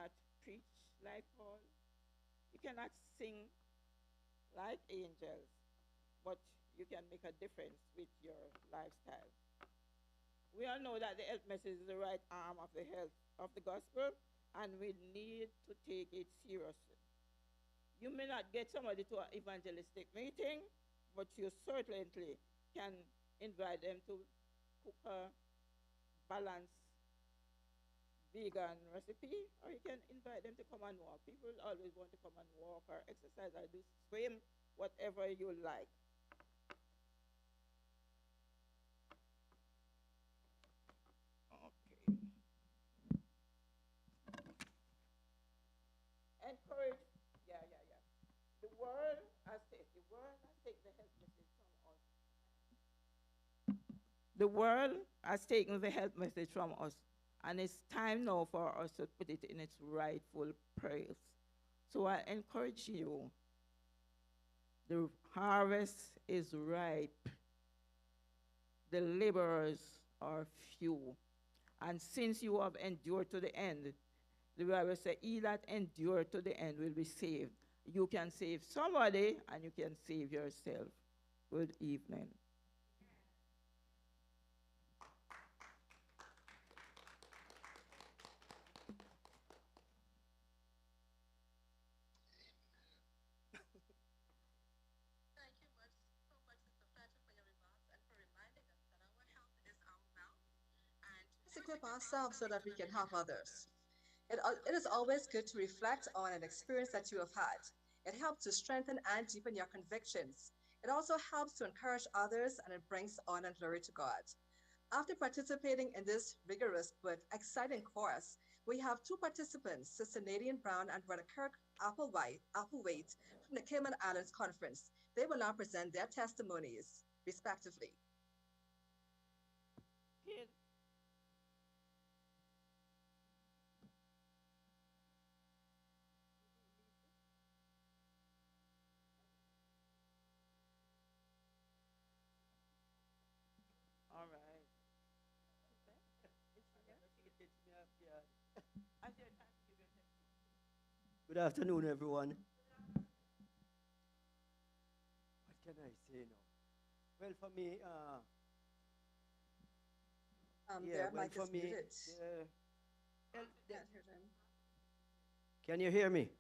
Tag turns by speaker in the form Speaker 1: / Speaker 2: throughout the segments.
Speaker 1: cannot preach like Paul. You cannot sing like angels, but you can make a difference with your lifestyle. We all know that the health message is the right arm of the health of the gospel, and we need to take it seriously. You may not get somebody to an evangelistic meeting, but you certainly can invite them to cook a balanced vegan recipe, or you can invite them to come and walk. People always want to come and walk or exercise or do swim, whatever you like. Okay. Encourage, yeah. The world has taken the health message from us. The world has taken the health message from us, and it's time now for us to put it in its rightful place. So I encourage you, the harvest is ripe, the laborers are few. And since you have endured to the end, the Bible says, he that endured to the end will be saved. You can save somebody and you can save yourself. Good evening.
Speaker 2: Thank you so much, Mr. Fletcher, for your remarks and for reminding us that our health is our wealth. And let's equip ourselves so that we can help others. It is always good to reflect on an experience that you have had. It helps to strengthen and deepen your convictions. It also helps to encourage others and it brings honor and glory to God. After participating in this rigorous but exciting course, we have two participants, Sister Nadine Brown and Brother Kirk Applewaite from the Cayman Islands Conference. They will now present their testimonies, respectively.
Speaker 1: Kid. All right.
Speaker 3: Good afternoon, everyone. What can I say now? Well, for me,
Speaker 2: Their mic is muted. Can't hear them.
Speaker 3: Can you hear me?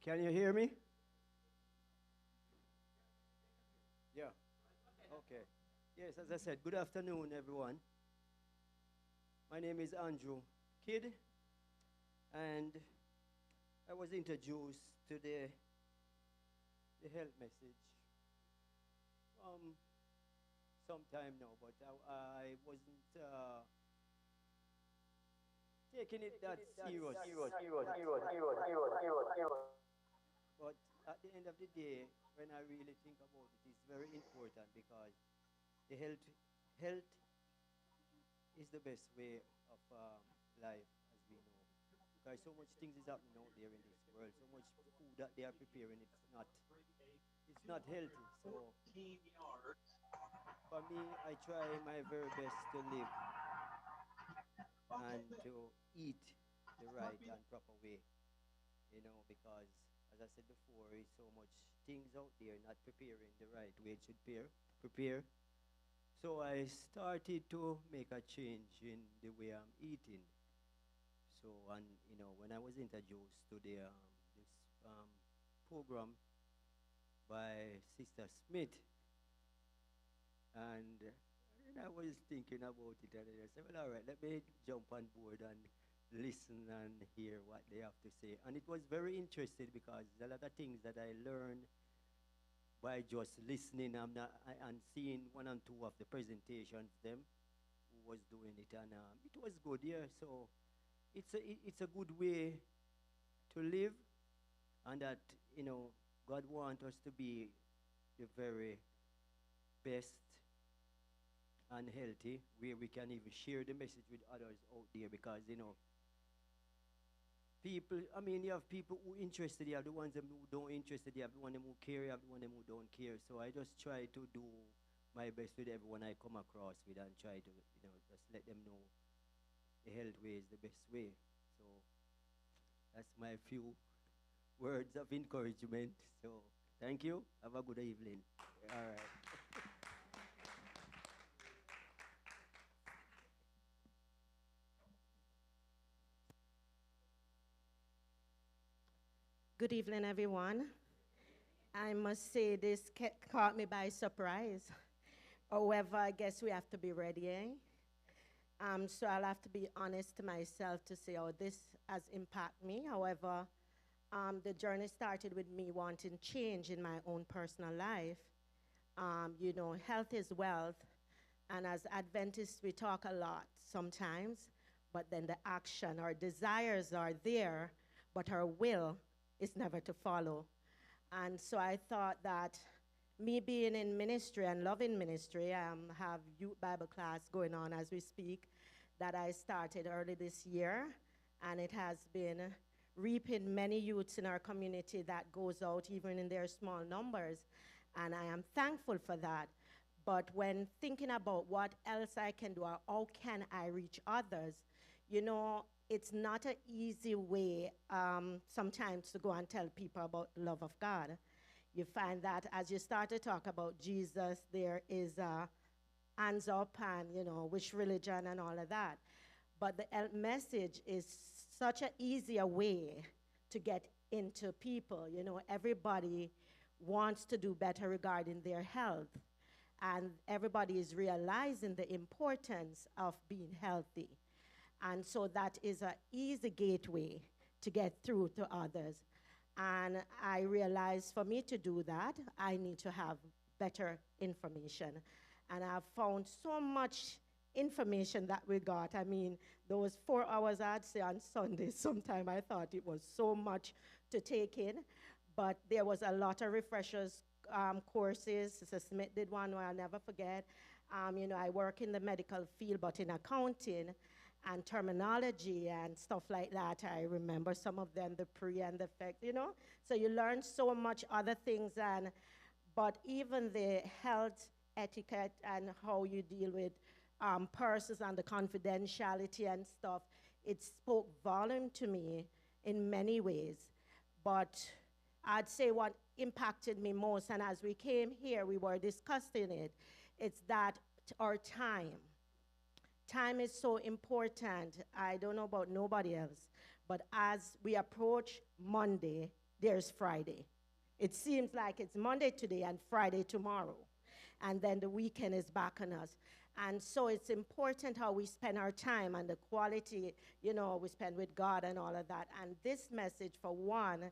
Speaker 3: Can you hear me? Yeah. Okay. Yes, as I said, good afternoon, everyone. My name is Andrew Kidd, and I was introduced to the health message some time now, but I wasn't taking it that serious. But at the end of the day, when I really think about it, it's very important because the health is the best way of life, as we know. Because so much things is happening out there in this world, so much food that they are preparing, it's not healthy. So for me, I try my very best to live and to eat the right and proper way, because as I said before, it's so much things out there not preparing the right way it should prepare. So I started to make a change in the way I'm eating. So, and when I was introduced to this program by Sister Smith, and I was thinking about it, and I said, well, all right, let me jump on board and listen and hear what they have to say. And it was very interesting because a lot of things that I learned by just listening and seeing one and two of the presentations, them who was doing it, and it was good, yeah. So it's a good way to live, and that God wants us to be the very best and healthy, where we can even share the message with others out there, because people, I mean, you have people who interested, you have the ones them who don't interested, you have the one them who care, you have the one them who don't care. So I just try to do my best with everyone I come across with and try to, just let them know the health way is the best way. So that's my few words of encouragement. So thank you. Have a good evening. All right.
Speaker 4: Good evening, everyone. I must say this caught me by surprise. However, I guess we have to be ready, eh? So I'll have to be honest to myself to say, oh, this has impacted me. However, the journey started with me wanting change in my own personal life. Health is wealth, and as Adventists, we talk a lot sometimes, but then the action, our desires are there, but our will is never to follow. And so I thought that me being in ministry and loving ministry, have youth Bible class going on as we speak, that I started early this year, and it has been reaping many youths in our community that goes out even in their small numbers, and I am thankful for that. But when thinking about what else I can do or how can I reach others, it's not an easy way sometimes to go and tell people about the love of God. You find that as you start to talk about Jesus, there is hands up and, which religion and all of that. But the health message is such an easier way to get into people. Everybody wants to do better regarding their health. And everybody is realizing the importance of being healthy. And so that is an easy gateway to get through to others. And I realized for me to do that, I need to have better information. And I've found so much information that we got. I mean, those 4 hours I'd say on Sunday, sometime I thought it was so much to take in. But there was a lot of refreshers courses. Sister Smith did one where I'll never forget. I work in the medical field, but in accounting and terminology and stuff like that. I remember some of them, the pre and the effect, So you learn so much other things, but even the health etiquette and how you deal with persons and the confidentiality and stuff, it spoke volume to me in many ways. But I'd say what impacted me most, and as we came here, we were discussing it, it's that our time. Time is so important. I don't know about nobody else, but as we approach Monday, there's Friday. It seems like it's Monday today and Friday tomorrow, and then the weekend is back on us. And so it's important how we spend our time and the quality, we spend with God and all of that. And this message, for one,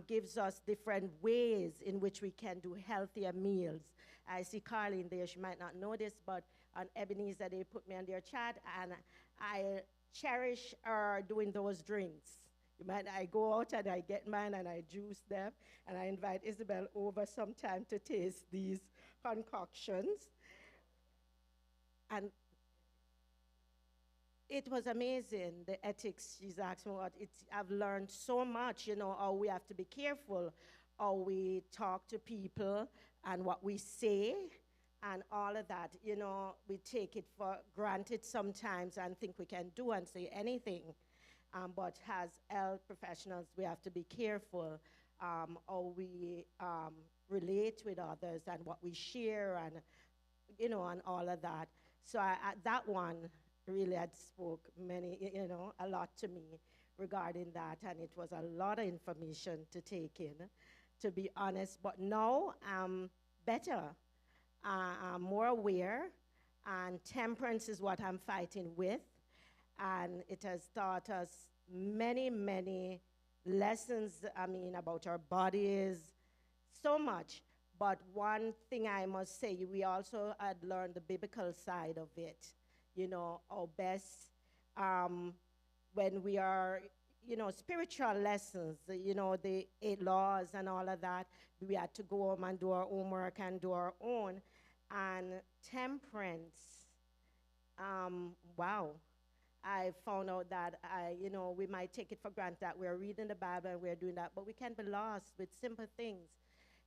Speaker 4: gives us different ways in which we can do healthier meals. I see Carlene there. She might not know this, but on Ebenezer, they put me on their chat, and I cherish doing those drinks. I go out and I get mine and I juice them, and I invite Isabel over sometime to taste these concoctions. And it was amazing, the ethics she's asked me what. I've learned so much, how we have to be careful, how we talk to people and what we say and all of that. We take it for granted sometimes and think we can do and say anything. But as health professionals, we have to be careful how we relate with others and what we share and, and all of that. So that one really had spoke a lot to me regarding that, and it was a lot of information to take in, to be honest. But now I'm better, I'm more aware, and temperance is what I'm fighting with, and it has taught us many, many lessons, about our bodies, so much. But one thing I must say, we also had learned the biblical side of it. Our best when we are, spiritual lessons, the 8 laws and all of that. We had to go home and do our homework and do our own. And temperance, wow. I found out that we might take it for granted that we're reading the Bible and we're doing that, but we can be lost with simple things.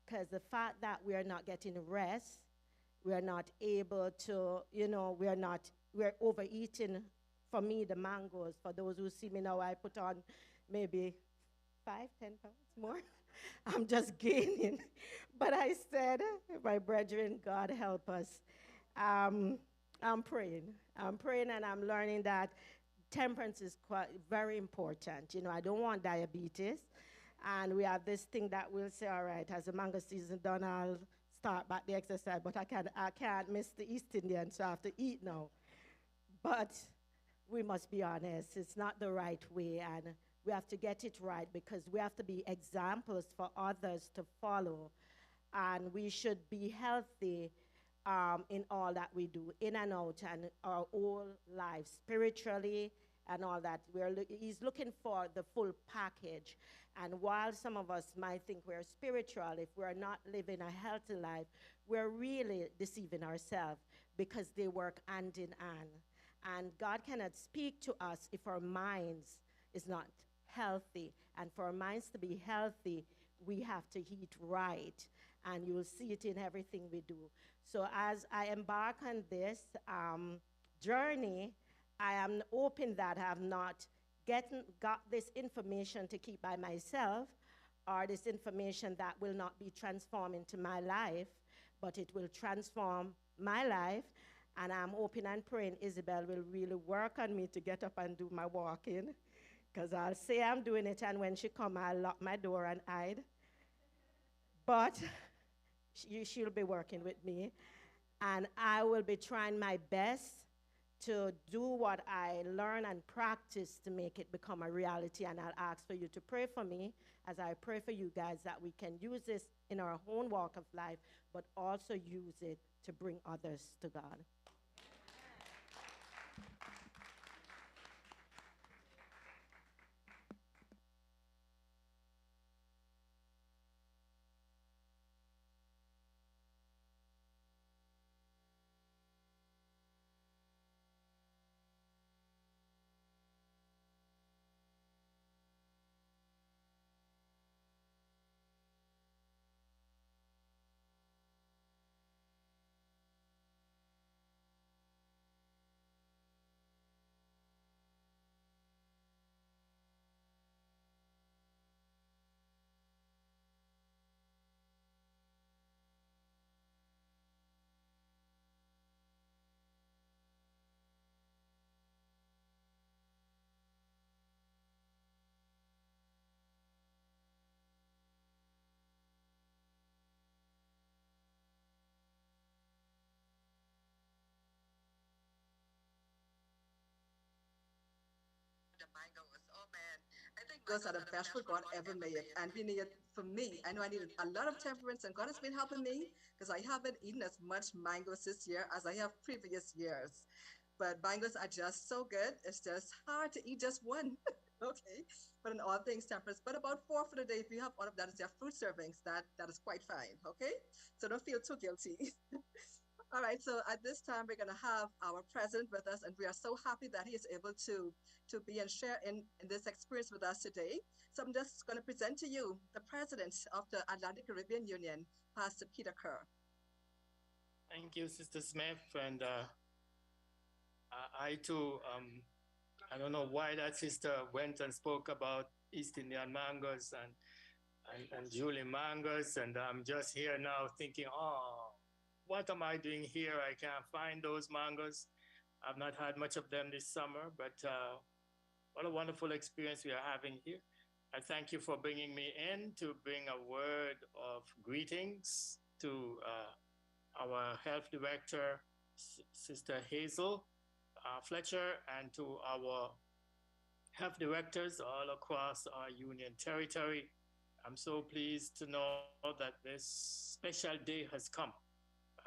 Speaker 4: Because the fact that we are not getting rest, we are not able to, we're overeating. For me, the mangoes, for those who see me now, I put on maybe 5, 10 pounds more. I'm just gaining. But I said, my brethren, God help us. Um, I'm praying. I'm praying and I'm learning that temperance is quite very important. I don't want diabetes. And we have this thing that we'll say, all right, as the mango season done, I'll start back the exercise, but I can't miss the East Indian, so I have to eat now. But we must be honest, it's not the right way, and we have to get it right because we have to be examples for others to follow, and we should be healthy in all that we do, in and out, and our whole life, spiritually and all that. He's looking for the full package. And while some of us might think we're spiritual, if we're not living a healthy life, we're really deceiving ourselves because they work hand in hand. And God cannot speak to us if our minds is not healthy. And for our minds to be healthy, we have to eat right. And you will see it in everything we do. So as I embark on this journey, I am hoping that I have not got this information to keep by myself, or this information that will not be transformed into my life, but it will transform my life. And I'm hoping and praying Isabel will really work on me to get up and do my walking, because I'll say I'm doing it, and when she come, I'll lock my door and hide. But she'll be working with me, and I will be trying my best to do what I learn and practice to make it become a reality. And I'll ask for you to pray for me as I pray for you guys, that we can use this in our own walk of life, but also use it to bring others to God.
Speaker 2: The mangoes. Oh man, I think mangoes are the best food God ever made. And we need, for me, I know I needed a lot of temperance, and God has been helping me because I haven't eaten as much mangoes this year as I have previous years. But mangoes are just so good. It's just hard to eat just one. Okay. But in all things temperance, but about four for the day, if you have all of that as your fruit servings, that is quite fine. Okay. So don't feel too guilty. All right, so at this time, we're going to have our president with us, and we are so happy that he is able to be and share in this experience with us today. So I'm just going to present to you the president of the Atlantic Caribbean Union, Pastor Peter Kerr.
Speaker 5: Thank you, Sister Smith. And I too, I don't know why that sister went and spoke about East Indian mangoes and Julie mangoes, and I'm just here now thinking, oh, what am I doing here? I can't find those mangoes. I've not had much of them this summer, but what a wonderful experience we are having here. I thank you for bringing me in to bring a word of greetings to our health director, Sister Hazel Fletcher, and to our health directors all across our union territory. I'm so pleased to know that this special day has come.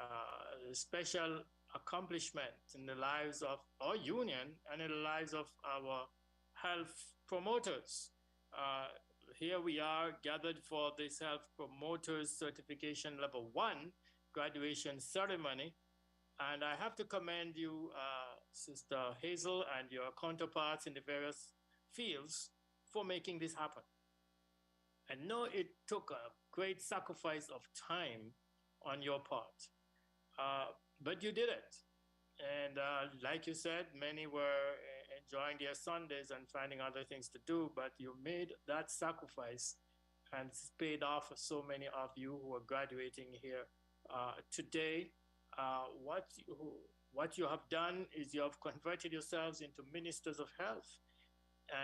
Speaker 5: A special accomplishment in the lives of our union and in the lives of our health promoters. Here we are gathered for this health promoters certification level 1 graduation ceremony. And I have to commend you, Sister Hazel, and your counterparts in the various fields for making this happen. I know it took a great sacrifice of time on your part, but you did it. And like you said, many were enjoying their Sundays and finding other things to do, but you made that sacrifice, and it's paid off for so many of you who are graduating here today. What you have done is you have converted yourselves into ministers of health.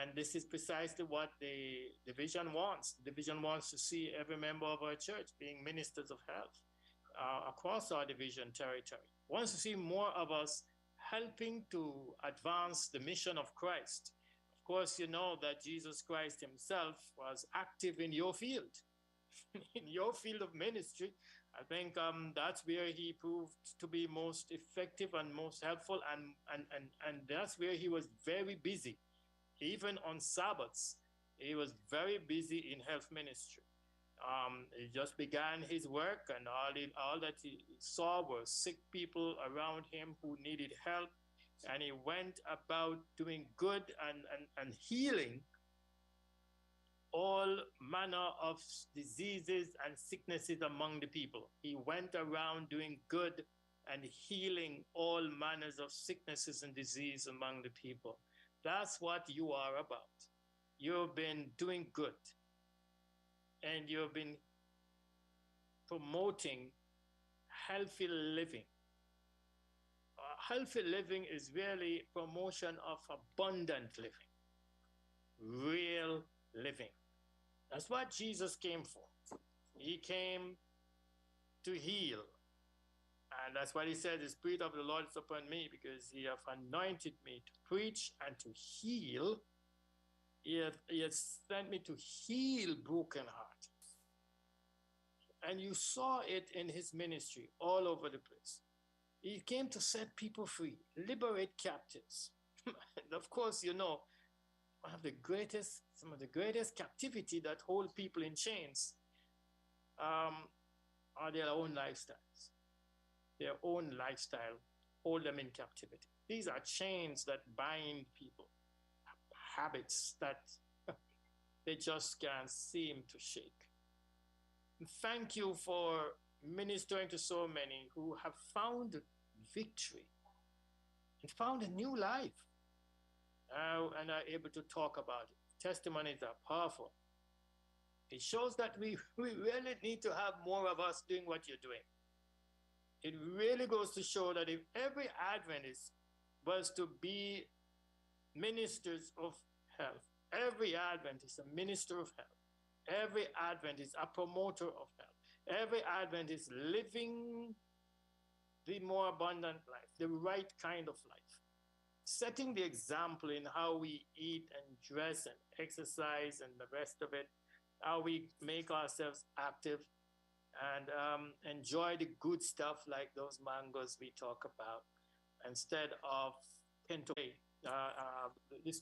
Speaker 5: And this is precisely what the division wants. The division wants to see every member of our church being ministers of health across our division territory. Wants to see more of us helping to advance the mission of Christ. Of course, you know that Jesus Christ himself was active in your field, in your field of ministry. I think that's where he proved to be most effective and most helpful, and that's where he was very busy. Even on Sabbaths, he was very busy in health ministry. He just began his work, and all that he saw were sick people around him who needed help, and he went about doing good and healing all manner of diseases and sicknesses among the people. He went around doing good and healing all manners of sicknesses and disease among the people. That's what you are about. You've been doing good, and you've been promoting healthy living. Healthy living is really promotion of abundant living, real living. That's what Jesus came for. He came to heal. And that's what he said, the Spirit of the Lord is upon me, because he hath anointed me to preach and to heal. He has sent me to heal broken hearts. And you saw it in his ministry all over the place. He came to set people free, liberate captives. And of course, you know, some of the greatest captivity that hold people in chains are their own lifestyles. Their own lifestyle hold them in captivity. These are chains that bind people, habits that they just can't seem to shake. And thank you for ministering to so many who have found victory and found a new life and are able to talk about it. Testimonies are powerful. It shows that we really need to have more of us doing what you're doing. It really goes to show that if every Adventist was to be ministers of health, every Adventist a minister of health, every Adventist a promoter of health, every Adventist living the more abundant life, the right kind of life, setting the example in how we eat and dress and exercise and the rest of it, how we make ourselves active and enjoy the good stuff like those mangoes we talk about, instead of this